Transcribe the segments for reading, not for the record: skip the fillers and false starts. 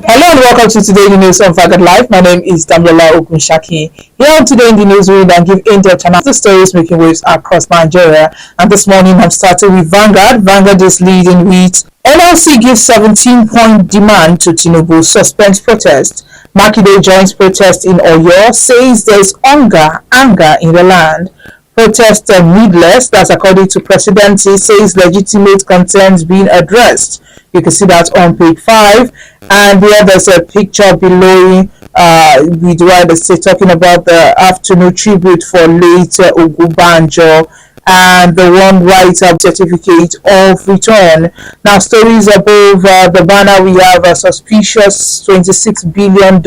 Hello and welcome to Today in the News on Vanguard Live. My name is Damilola Ogunshaki. Here on Today in the News, we will give in-depth analysis the stories making waves across Nigeria. And this morning, I'm starting with Vanguard. Vanguard is leading with NLC gives 17-point demand to Tinubu, suspends protest. Makinde joins protest in Oyo, says there's anger in the land. Protest needless, that's according to presidency, says legitimate concerns being addressed. You can see that on page 5. And here there's a picture below with where they say talking about the afternoon tribute for late Ogunbanjo and the one write-up certificate of return. Now, stories above the banner, we have a suspicious $26 billion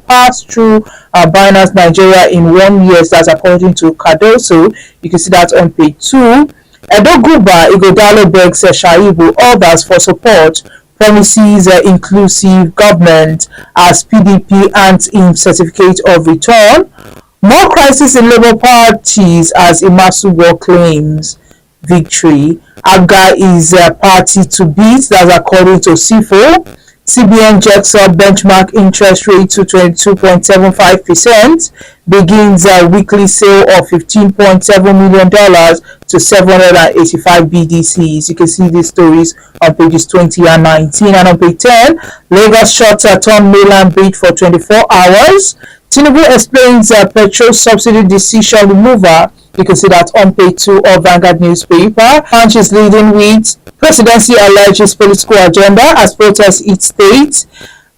pass through Binance Nigeria in 1 year. That's according to Cardoso. You can see that on page 2. Edo Guba, Igodalo begs Shaibu, others for support, promises inclusive government as PDP and in certificate of return. More crisis in Labour parties as Imasugo claims victory. ABGA is a party to beat, that's according to CIFO. CBN jacks up benchmark interest rate to 22.75%, begins a weekly sale of $15.7 million to 785 BDCs. You can see these stories on pages 20 and 19. And on page 10, Lagos shot a ton mainland bid for 24 hours. Tinubu explains petrol subsidy decision removal. You can see that on page 2 of Vanguard newspaper. Punch is leading with presidency alleges political agenda as protests each state.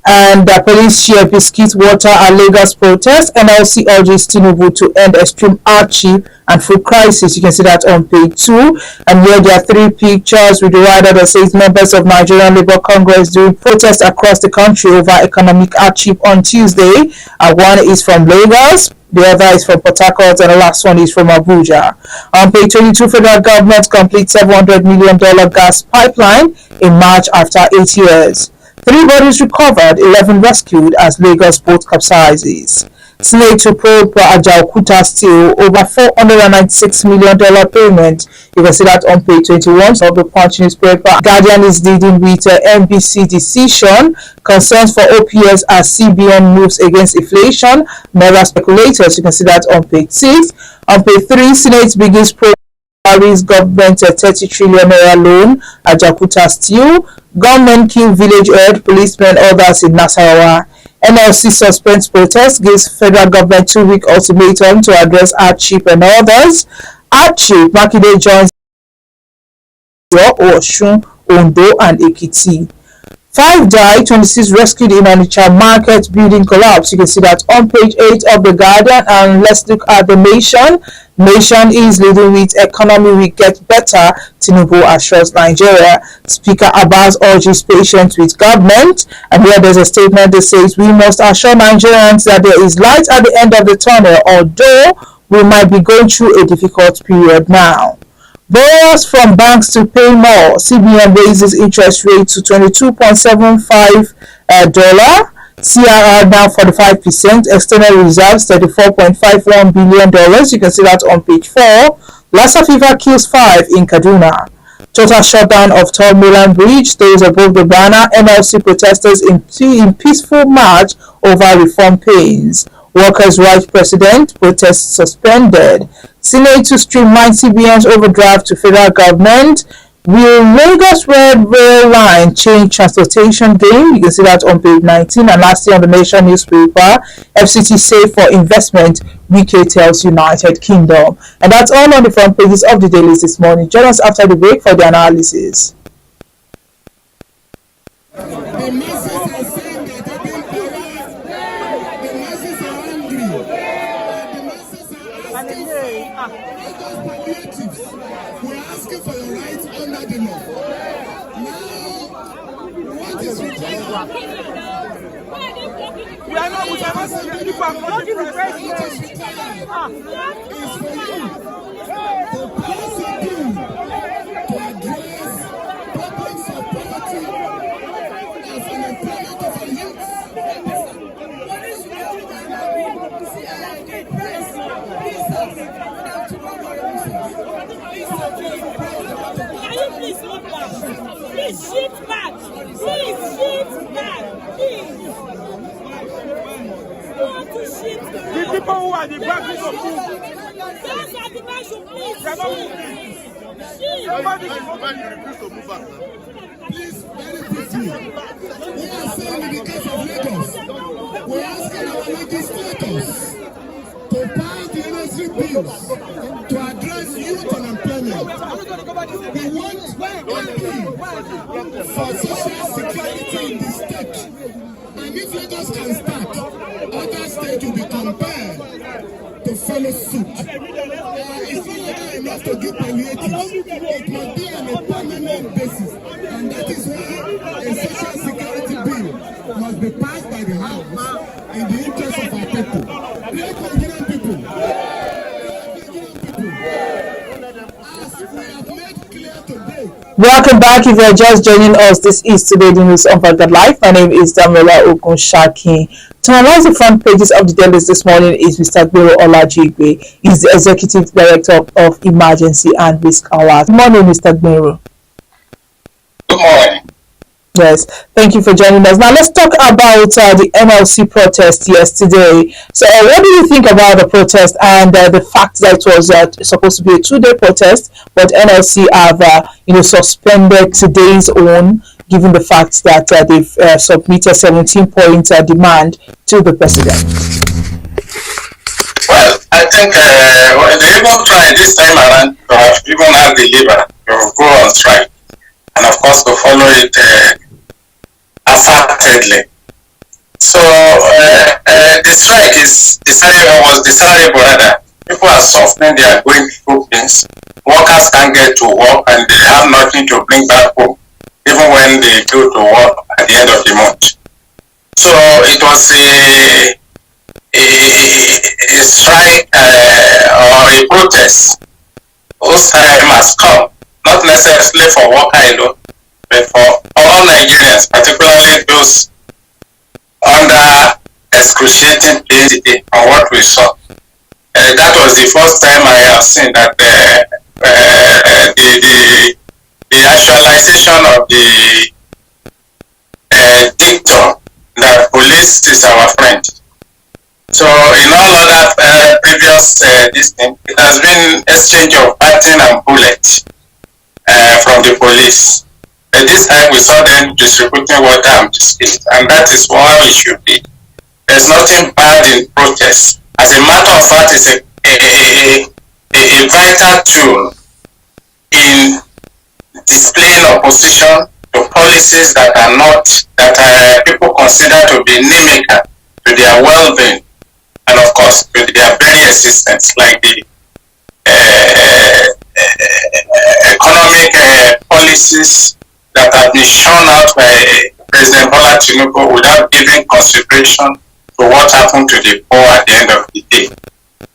And police share biscuit water at Lagos protest. NLC urges Tinubu to end extreme hardship and food crisis. You can see that on page 2. And here there are 3 pictures with the rider that says members of Nigerian Labour Congress doing protests across the country over economic hardship on Tuesday. One is from Lagos, the other is from Port Harcourt, and the last one is from Abuja. On page 22, federal government completes $700 million gas pipeline in March after 8 years. 3 bodies recovered, 11 rescued as Lagos boat capsizes. Senate to probe Ajaokuta steel over $496 million payment. You can see that on page 21 of the Punch newspaper. Guardian is leading with NBC decision. Concerns for OPS as CBN moves against inflation. Mega speculators. You can see that on page 6. On page 3, Senate begins probe Paris government 30 trillion naira loan. Ajaokuta steel. Gunmen kill village head, policemen, others in Nasarawa. NLC suspends protest, gives federal government 2-week ultimatum to address hardship and others. Hardship, Makinde joins Osun, Ondo and Ekiti. 5 died, 26 rescued in Onitsha market building collapse. You can see that on page 8 of the Guardian. And let's look at the Nation. Nation is leading with economy will get better. Tinubu assures Nigeria. Speaker Abbas urges patience with government. And here there's a statement that says we must assure Nigerians that there is light at the end of the tunnel, although we might be going through a difficult period now. Borrowers from banks to pay more. CBN raises interest rate to 22.75 $. CRR now 45%. External reserves $34.51 billion. You can see that on page 4. Lassa fever kills 5 in Kaduna. Total shutdown of Tall Milan Bridge. Those above the banner. NLC protesters in peaceful march over reform pains. Workers' rights president. Protest suspended. Senate to streamline CBN's overdraft to federal government. Will Lagos Red Rail Line change transportation game? You can see that on page 19. And lastly, on the Nation newspaper, FCT safe for investment, UK tells United Kingdom. And that's all on the front pages of the dailies this morning. Join us after the break for the analysis. The masses are saying that they've been corrupt. The masses are angry. The masses are asking for all those palliatives. We're asking for your rights under the law. We are not people are blocking the president. Please shift back. Please shift back. Please. You want to shift The people who are the back need to move. Those are the back should please They are not moving. shift. Nobody refuse to move back. Please, very quickly. We are saying in the case of Lagos, we are asking our legislators to pass the NLC bills to address youth unemployment. We want for social security in the state. And if Lagos can start, other states will be compelled to follow suit. It's not enough to give palliatives. It must be on a permanent basis. And that is why a social security bill must be passed by the House in the interest of our people. We are Nigerian people. As we have made clear today. Welcome back. If you're just joining us, this is Today the News on Unfiltered Life. My name is Damola Okunshaki. To analyze the front pages of the dailies this morning is Mr. Gbero Olajigbe. He's the Executive Director of Emergency and Risk Alert. Good morning, Mr. Gbero. Good morning. Yes, thank you for joining us. Now let's talk about the NLC protest yesterday. So what do you think about the protest and the fact that it was supposed to be a 2-day protest, but NLC have suspended today's own, given the fact that they've submitted 17-point demand to the president? Well, I think they even tried this time around to have even have the lever to go on strike, and of course to follow it affectedly. So the strike was desirable rather. People are suffering, they are going through things. Workers can't get to work and they have nothing to bring back home, even when they go to work at the end of the month. So it was a strike or a protest whose time has come, not necessarily for worker alone, but for all Nigerians, particularly those under excruciating pain today on what we saw. That was the first time I have seen that the actualization of the dictum that police is our friend. So in all other previous this thing, it has been exchange of baton and bullets from the police. This time we saw them distributing water and biscuits, and that is what it should be. There's nothing bad in protest. As a matter of fact, it's a vital tool in displaying opposition to policies that people consider to be inimical to their well-being, and of course to their very existence, like the economic policies that have been shown out by President Bola Tinubu without giving consideration to what happened to the poor at the end of the day.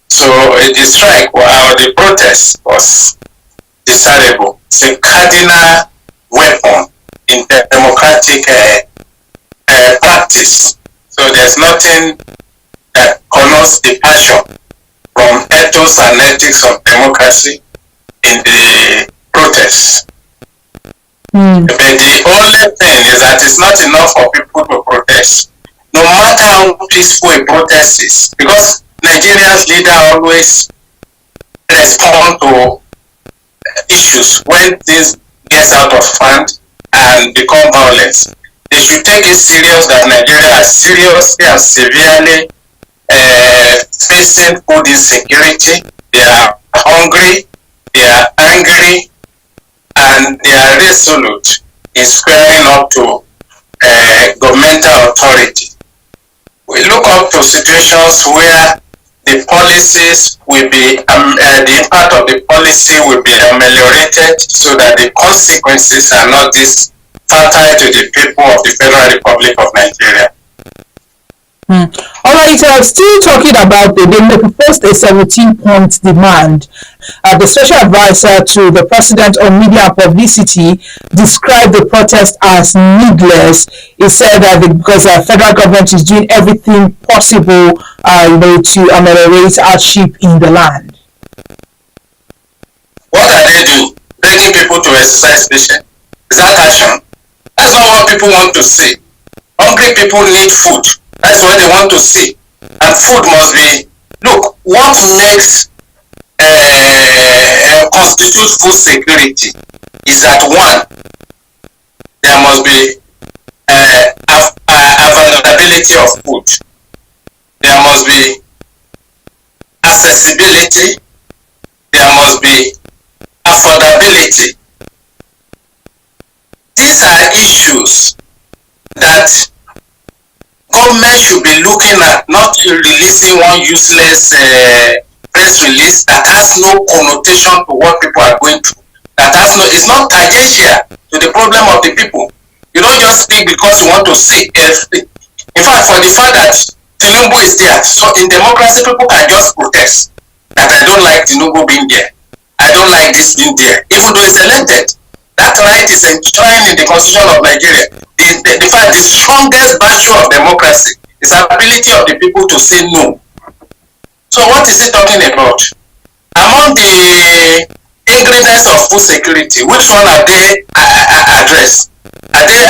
So the strike or the protest was desirable. It's a cardinal weapon in the democratic practice. So there's nothing that connotes departure from ethos and ethics of democracy in the protest. But the only thing is that it's not enough for people to protest, no matter how peaceful a protest is, because Nigeria's leader always respond to issues when things get out of hand and become violence. They should take it serious that Nigeria is seriously and severely facing food insecurity. They are hungry, they are angry, and they are resolute in squaring up to governmental authority. We look up to situations where the policies will be, the impact of the policy will be ameliorated so that the consequences are not this fatal to the people of the Federal Republic of Nigeria. All right, still talking about they proposed a 17-point demand. The special advisor to the president on media and publicity described the protest as needless. He said that because the federal government is doing everything possible, to ameliorate hardship in the land. What are they doing? Begging people to exercise patience. Is that action? That's not what people want to see. Hungry people need food. That's what they want to see. And food must be, look, what makes constitute food security is that one, there must be availability of food. There must be accessibility. There must be affordability. These are issues that government should be looking at, not releasing one useless press release that has no connotation to what people are going through. That has no, it's not tangential to the problem of the people. You don't just speak because you want to say everything. In fact, for the fact that Tinubu is there, so in democracy people can just protest that I don't like Tinubu being there. I don't like this being there, even though it's elected. That right is enshrined in the Constitution of Nigeria. The fact, the strongest virtue of democracy is the ability of the people to say no. So what is he talking about? Among the ingredients of food security, which one have they addressed? Have they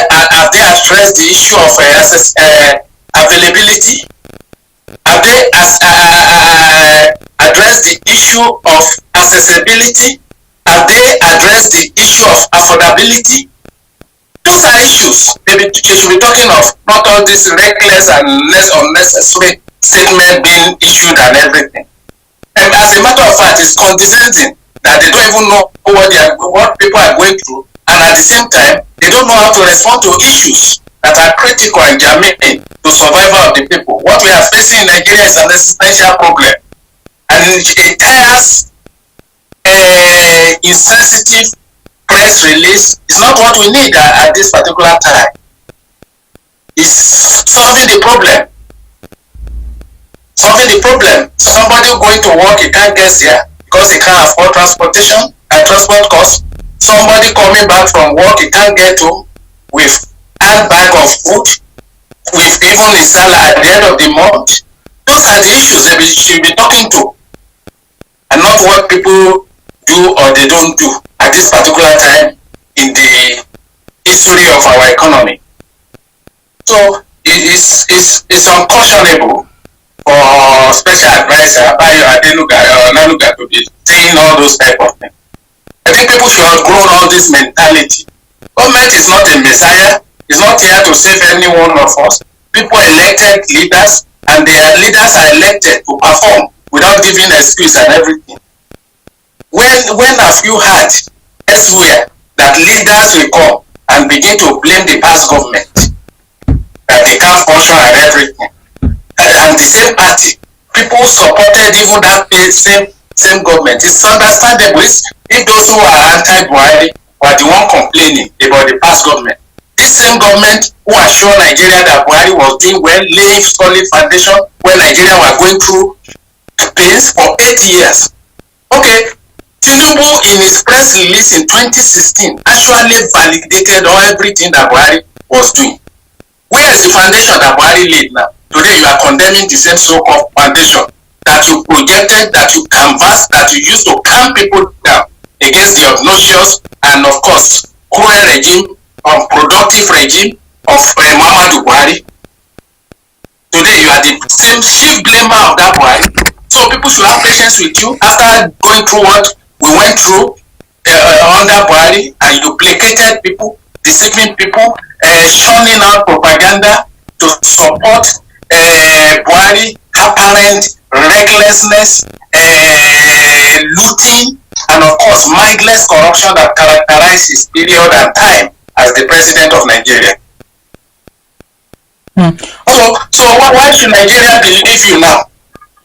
addressed the issue of availability? Have they addressed the issue of accessibility? Have they addressed the issue of affordability? Those are issues they should be talking of, not all this reckless and unnecessary statement being issued and everything. And as a matter of fact, it's condescending that they don't even know what people are going through, and at the same time, they don't know how to respond to issues that are critical and germane to survival of the people. What we are facing in Nigeria is an existential problem, and it has insensitive press release is not what we need at this particular time. It's solving the problem. Solving the problem. Somebody going to work, he can't get there because he can't afford transportation and transport costs. Somebody coming back from work, he can't get home with a bag of food, with even his salary at the end of the month. Those are the issues that we should be talking to, and not what people do or they don't do at this particular time in the history of our economy. So it's unconscionable for special advisor Bayo Adenuga to be saying all those type of things. I think people should have grown all this mentality. Government is not a messiah. It's not here to save any one of us. People elected leaders, and their leaders are elected to perform without giving excuse and everything. When have you heard elsewhere that leaders will come and begin to blame the past government that they can't function and everything? And the same party, people supported even that same government. It's understandable if those who are anti-Buhari were the one complaining about the past government. This same government who assured Nigeria that Buhari was doing well, laying solid foundation when Nigeria was going through pains for 8 years. Okay, Tinubu in his press release in 2016 actually validated everything that Buhari was doing. Where is the foundation that Buhari laid now? Today you are condemning the same so-called foundation that you projected, that you canvassed, that you used to calm people down against the obnoxious and of course cruel regime, unproductive regime of Muhammadu Buhari. Today you are the same chief blamer of that Buhari. So people should have patience with you after going through what we went through under Buhari, and you placated people, deceiving people, shunning out propaganda to support Buhari, apparent recklessness, looting, and of course mindless corruption that characterized his period and time as the president of Nigeria. So why should Nigeria believe you now?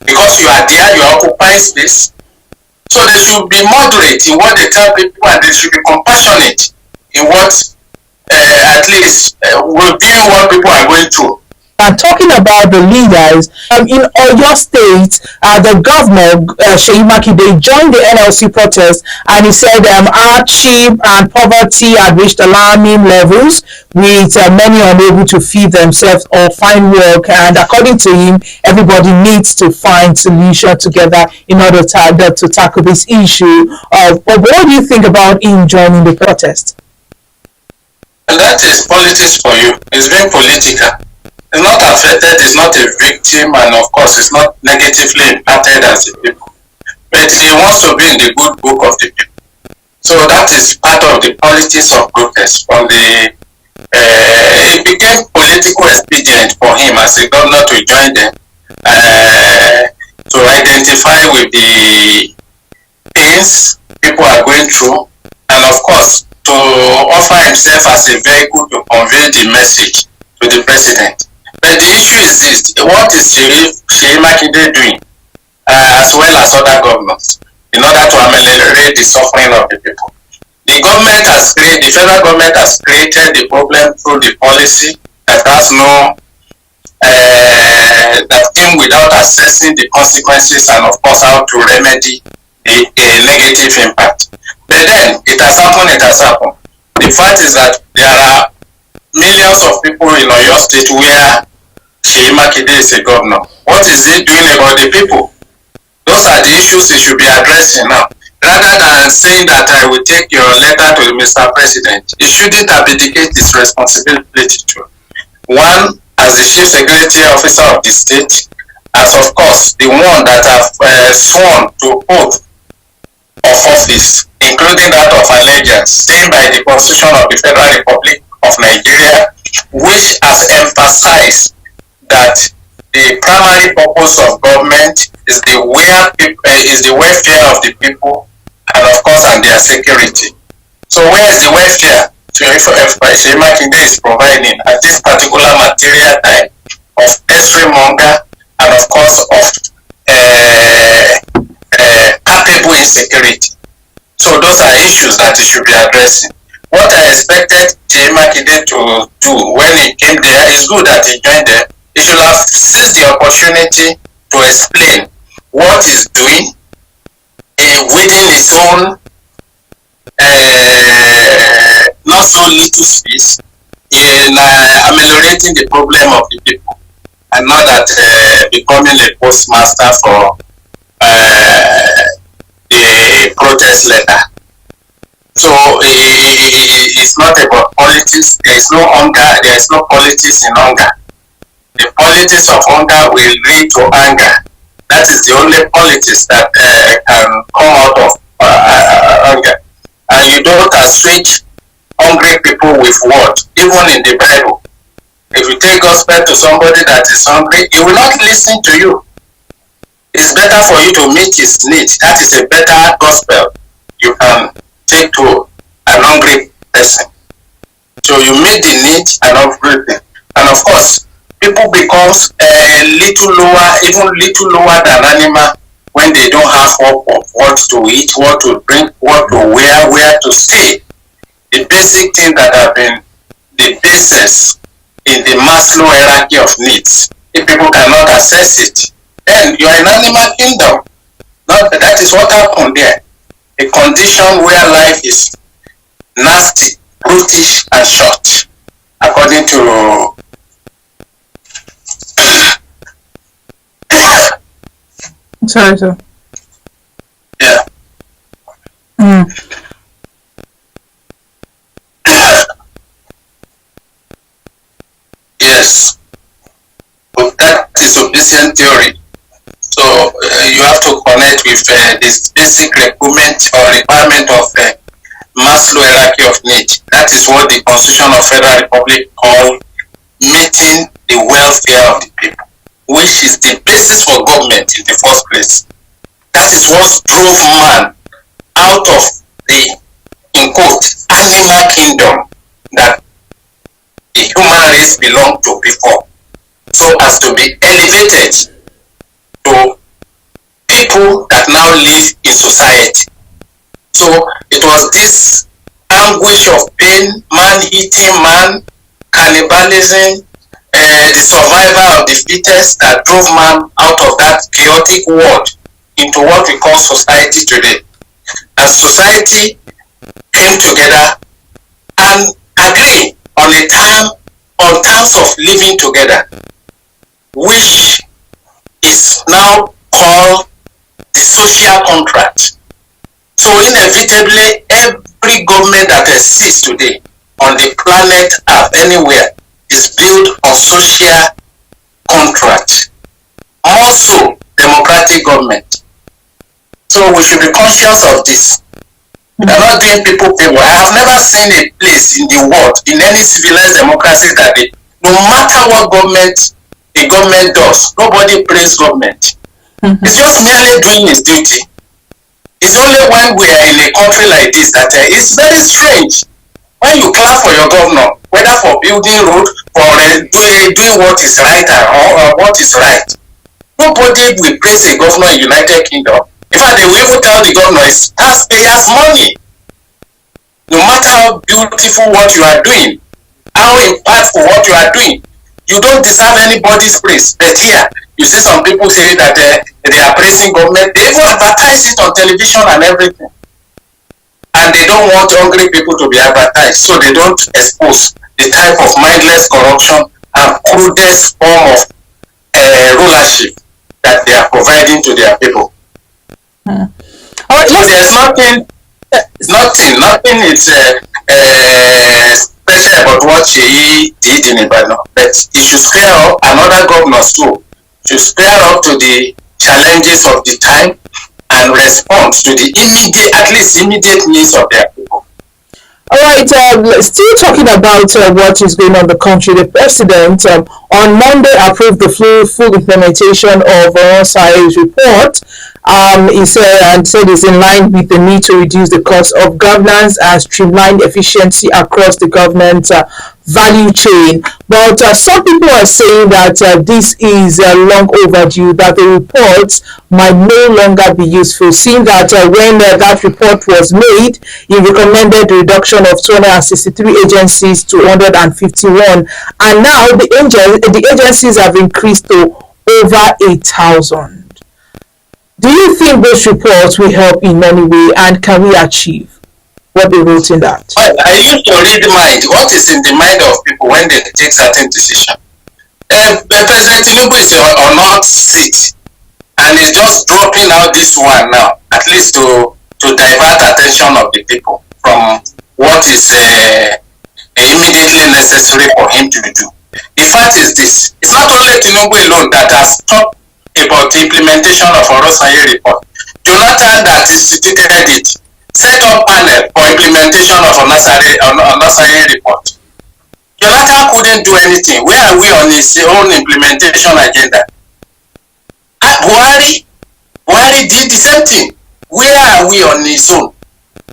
Because you are there, you are occupying space. So they should be moderate in what they tell people, and they should be compassionate in what is reviewing what people are going through. And talking about the leaders, in Oyo State, the governor, Seyi Makinde, joined the NLC protest, and he said hardship and poverty had reached alarming levels, with many unable to feed themselves or find work. And according to him, everybody needs to find solution together in order to tackle this issue. What do you think about him joining the protest? And that is politics for you. It's being political. It's not affected, it's not a victim, and of course it's not negatively impacted as the people. But he wants to be in the good book of the people. So that is part of the politics of protest. From the it became political expedient for him as a governor to join them, to identify with the pains people are going through, and of course to offer himself as a vehicle to convey the message to the president. But the issue is this: what is Seyi Makinde doing, as well as other governors, in order to ameliorate the suffering of the people? The federal government has created the problem through the policy that has no, that came without assessing the consequences and of course how to remedy the negative impact. But then it has happened. The fact is that there are millions of people in Oyo State where Seyi Makinde is a governor. What is he doing about the people? Those are the issues he should be addressing now. Rather than saying that I will take your letter to Mr. President, he shouldn't abdicate his responsibility to. One, as the Chief Security Officer of the state, as of course the one that have sworn to oath of office, including that of allegiance, stated by the Constitution of the Federal Republic of Nigeria, which has emphasized that the primary purpose of government is the welfare of the people, and of course and their security. So where is the welfare Seyi Makinde is providing at this particular material time of extreme hunger and of course of capable insecurity? So those are issues that he should be addressing. What I expected Seyi Makinde to do when he came there, is good that he joined there. He should have seized the opportunity to explain what he's doing within his own not so little space in ameliorating the problem of the people, and not that becoming a postmaster for the protest letter. So it's not about politics. There is no hunger. There is no politics in hunger. The politics of hunger will lead to anger. That is the only politics that can come out of hunger. And you don't assuage hungry people with what? Even in the Bible. If you take gospel to somebody that is hungry, he will not listen to you. It's better for you to meet his needs. That is a better gospel you can take to an hungry person. So you meet the needs and everything. And of course, people becomes a little lower, even little lower than animal when they don't have hope of what to eat, what to drink, what to wear, where to stay. The basic things that have been the basis in the Maslow hierarchy of needs. If people cannot access it, then you are in animal kingdom. Not, that is what happened there. A condition where life is nasty, brutish, and short, according to Sorry, sir. yeah. Yes. But that is obedient theory. So you have to connect with this basic requirement of Maslow hierarchy of needs. That is what the Constitution of Federal Republic called meeting the welfare of the people, which is the basis for government in the first place. That is what drove man out of the, in quote, animal kingdom that the human race belonged to before, so as to be elevated to people that now live in society. So it was this anguish of pain, man eating man, cannibalism, the survival of the fittest that drove man out of that chaotic world into what we call society today. And society came together and agreed on terms of living together, which is now called the social contract. So inevitably, every government that exists today on the planet Earth, anywhere, is built on social contract. Also, democratic government. So we should be conscious of this. We are not doing people favor. I have never seen a place in the world, in any civilized democracy, that no matter what the government does, nobody praise government. It's just merely doing its duty. It's only when we are in a country like this that it's very strange. When you clap for your governor, whether for building road, for doing what is right or what is right, nobody will praise a governor in United Kingdom. In fact, they will even tell the governor it's taxpayers' money. No matter how beautiful what you are doing, how impactful what you are doing, you don't deserve anybody's praise. But here, you see some people say that they are praising government. They even advertise it on television and everything. And they don't want hungry people to be advertised, so they don't expose the type of mindless corruption and crudest form of rulership that they are providing to their people. All right, so there's nothing is special about what she did in Ibadan, but it should spare up, and other governors too should spare up to the challenges of the time and respond to the immediate needs of their people. All right, still talking about what is going on in the country, the president on Monday approved the full implementation of Oronsaye's report. He said it's in line with the need to reduce the cost of governance and streamline efficiency across the government value chain. But some people are saying that this is long overdue, that the report might no longer be useful, seeing that when that report was made, it recommended the reduction of 263 agencies to 151, and now the agencies have increased to over 8,000. Do you think those reports will help in any way, and can we achieve what they wrote in that? I used to read mind. What is in the mind of people when they take certain decisions? President Tinubu is on hot seat, and is just dropping out this one now, at least to divert attention of the people from what is immediately necessary for him to do. The fact is this: it's not only Tinubu alone that has talked about the implementation of Oronsaye report. Jonathan, that instituted it, set up panel for implementation of Oronsaye report. Jonathan couldn't do anything. Where are we on his own implementation agenda? Buhari did the same thing. Where are we on his own?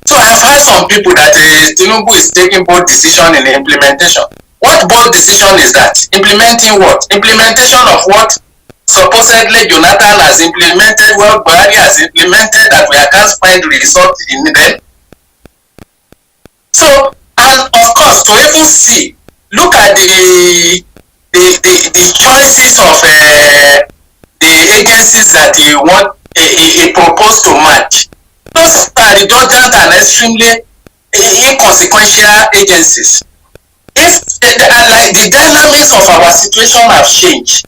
So I've heard some people that Tinubu is taking bold decision in the implementation. What bold decision is that? Implementing what? Implementation of what? Supposedly Jonathan has implemented, well, Buhari has implemented, that we can't find results in them. So, and of course, to even see, look at the choices of the agencies that he proposed to match. Those are redundant and extremely inconsequential agencies. If like the dynamics of our situation have changed,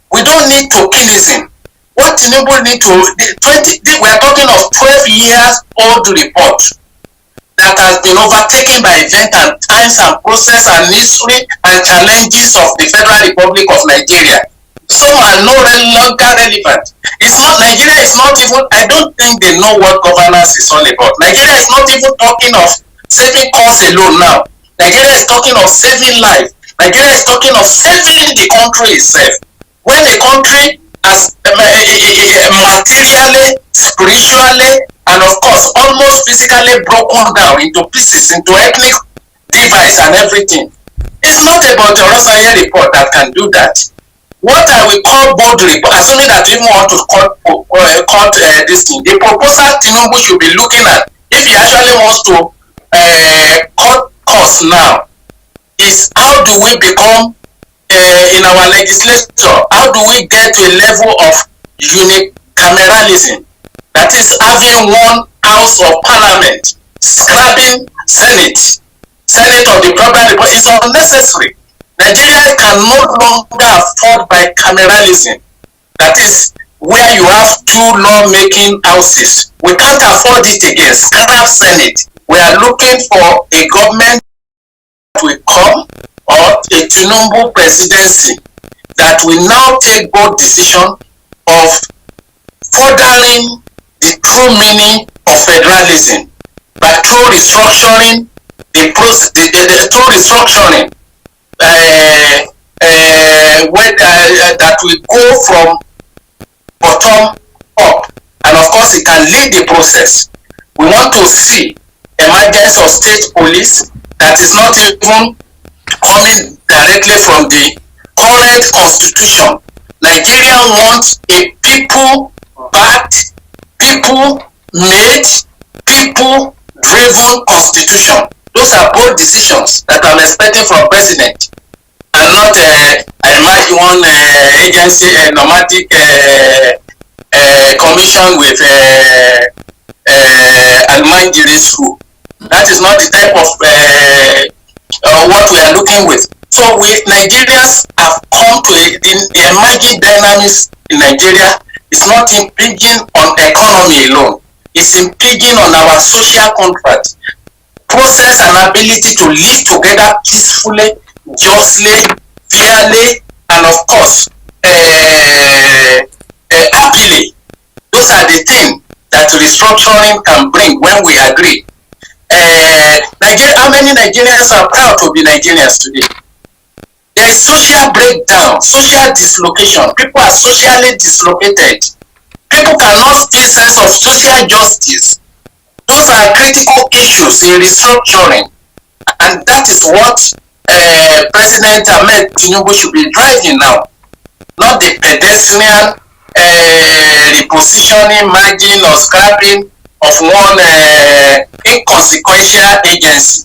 we don't need tokenism. What Tinubu need to, we are talking of 12 years old report that has been overtaken by events and times and process and history and challenges of the Federal Republic of Nigeria. Some are no longer relevant. Nigeria is not even, I don't think they know what governance is all about. Nigeria is not even talking of saving costs alone now. Nigeria is talking of saving life. Nigeria is talking of saving the country itself. When a country has materially, spiritually, and of course almost physically broken down into pieces, into ethnic divides and everything, it's not about the Oronsaye report that can do that. What I will call bold report, assuming that we want to cut this thing, the proposal Tinubu should be looking at, if he actually wants to cut costs now, is how do we become in our legislature, how do we get to a level of unicameralism? That is having one house of parliament, scrapping Senate. Senate of the Federal Republic is unnecessary. Nigeria can no longer afford bicameralism. That is where you have two law-making houses. We can't afford it again. Scrap Senate. We are looking for a government that will come, or a Tinubu presidency that will now take bold decision of furthering the true meaning of federalism by through restructuring the process, through restructuring that will go from bottom up, and of course it can lead the process. We want to see emergence of state police that is not even coming directly from the current constitution. Nigeria wants a people-backed, people-made, people-driven constitution. Those are bold decisions that I'm expecting from president, and not one agency, a nomadic commission with Almanjiri school. That is not the type of what we are looking with. So Nigerians have come to the emerging dynamics in Nigeria. It's not impinging on economy alone. It's impinging on our social contract, process, and ability to live together peacefully, justly, fairly, and of course, happily. Those are the things that restructuring can bring when we agree. How many Nigerians are proud to be Nigerians today? There is social breakdown, social dislocation. People are socially dislocated. People cannot feel sense of social justice. Those are critical issues in restructuring, and that is what President Ahmed Tinubu should be driving now, not the pedestrian repositioning, merging, or scrapping of one inconsequential agency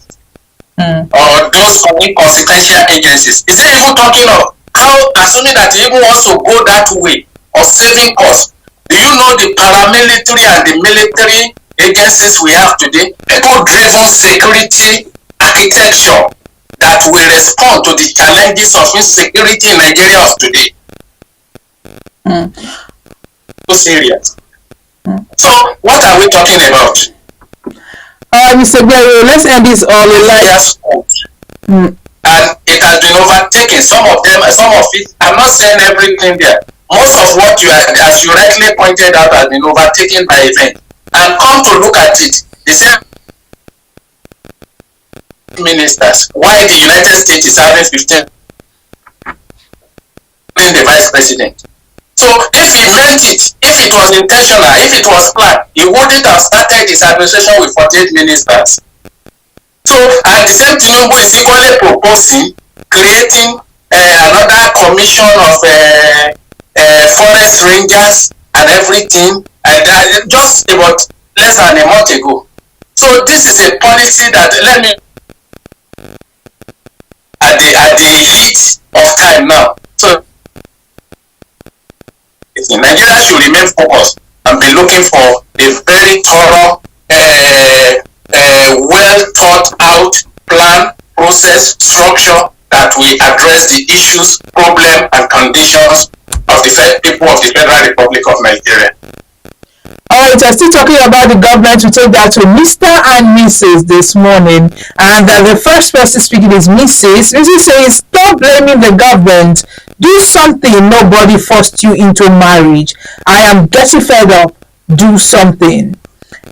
or those inconsequential agencies. Is it even talking of how, assuming that he even wants to go that way of saving costs? Do you know the paramilitary and the military agencies we have today? People-driven security architecture that will respond to the challenges of insecurity in Nigeria of today. Those areas. So, what are we talking about? Mr. Guerrero, let's end this all And it has been overtaken. Some of it, I'm not saying everything there. Most of what you are, as you rightly pointed out, has been overtaken by event. And come to look at it, the same ministers, why the United States is having 15 being the vice president. So if he meant it, if it was intentional, if it was planned, he wouldn't have started his administration with 48 ministers. So, and the same Tinubu is equally proposing creating another commission of forest rangers and everything, and just about less than a month ago. So this is a policy that, let me, at the heat of time now. So Nigeria should remain focused and be looking for a very thorough, well thought out plan, process, structure that will address the issues, problem, and conditions of the people of the Federal Republic of Nigeria. Alright, we're still talking about the government. We take that to Mr. and Mrs. this morning, and the first person speaking is Mrs. Mrs. says, stop blaming the government. Do something. Nobody forced you into marriage. I am getting fed up. Do something.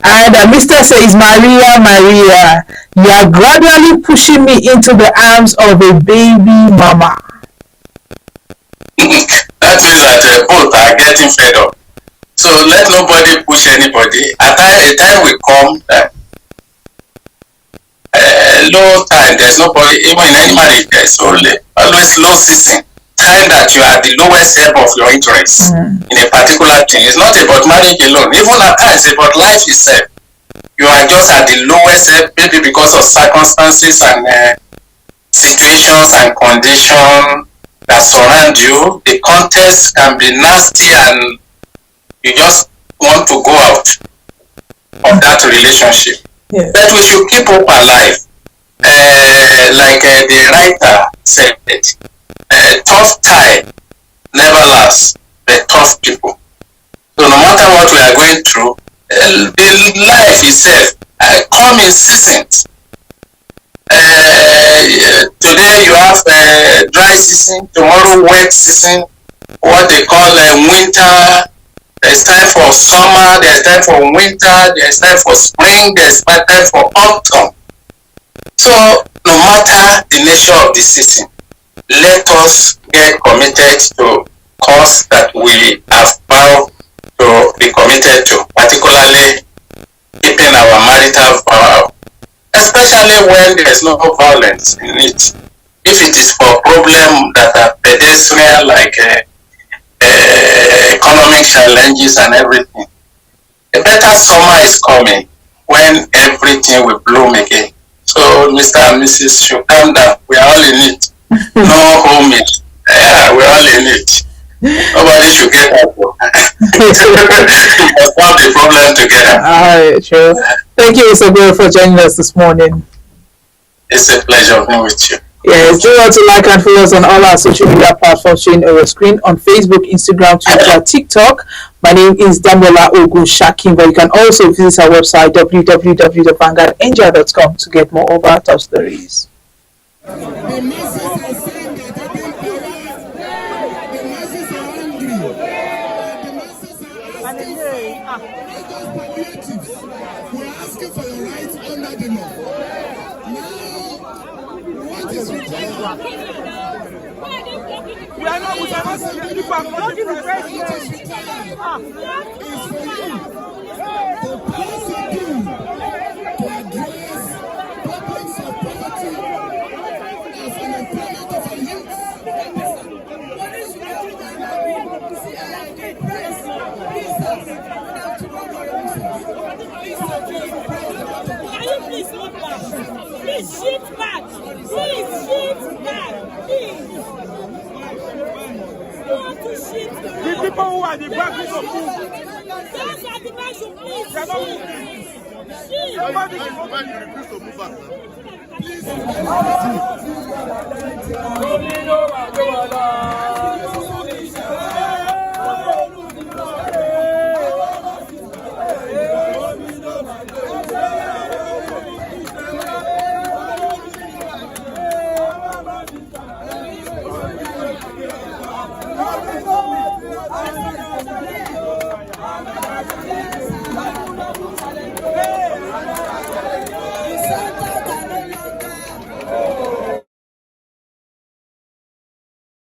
And Mr. says, Maria, you are gradually pushing me into the arms of a baby mama. That means that both are getting fed up. So let nobody push anybody. At a time will come, low time, there's nobody, even in any marriage, there's always low season. Time that you are the lowest ebb of your interest in a particular thing. It's not about marriage alone. Even at times, it's about life itself. You are just at the lowest ebb, maybe because of circumstances and situations situations and conditions that surround you, the context can be nasty and you just want to go out of that relationship. Yes. But we should keep hope alive. Like the writer said, tough time never lasts, but tough people. So no matter what we are going through, the life itself come in seasons. Today you have dry season, tomorrow wet season, what they call winter. There's time for summer, there's time for winter, there's time for spring, there's time for autumn. So no matter the nature of the season, let us get committed to cause that we have vowed to be committed to, particularly keeping our marital vow, especially when there is no violence in it. If it is for problems that are pedestrian, like economic challenges and everything, a better summer is coming when everything will bloom again. So Mr. and Mrs. should calm down. We are all in it. No homage. We're all in it. Nobody should get out. Let's solve the problem together. All right, sure. Thank you, Mr. Gore, for joining us this morning. It's a pleasure being with you. Yes, do want to like and follow us on all our social media platforms showing on your screen on Facebook, Instagram, Twitter, TikTok. My name is Damola Ogunshaki, but you can also visit our website www.vanguardninja.com to get more of our top stories. The masses are saying that open power, the masses are angry, the masses are asking for those palliatives. We're asking for your rights under the law. Now, what is required? We are not saying people are not in the president. What is required is for you to pass a bill to address problems of poverty as an employment of our youth. Can you please look back? Please shift back. Please shift back. Please. You want to shift back. The people who are the back of move. Those are the men should please They are not shift. moving. Shift. Nobody refuse to move back. Please.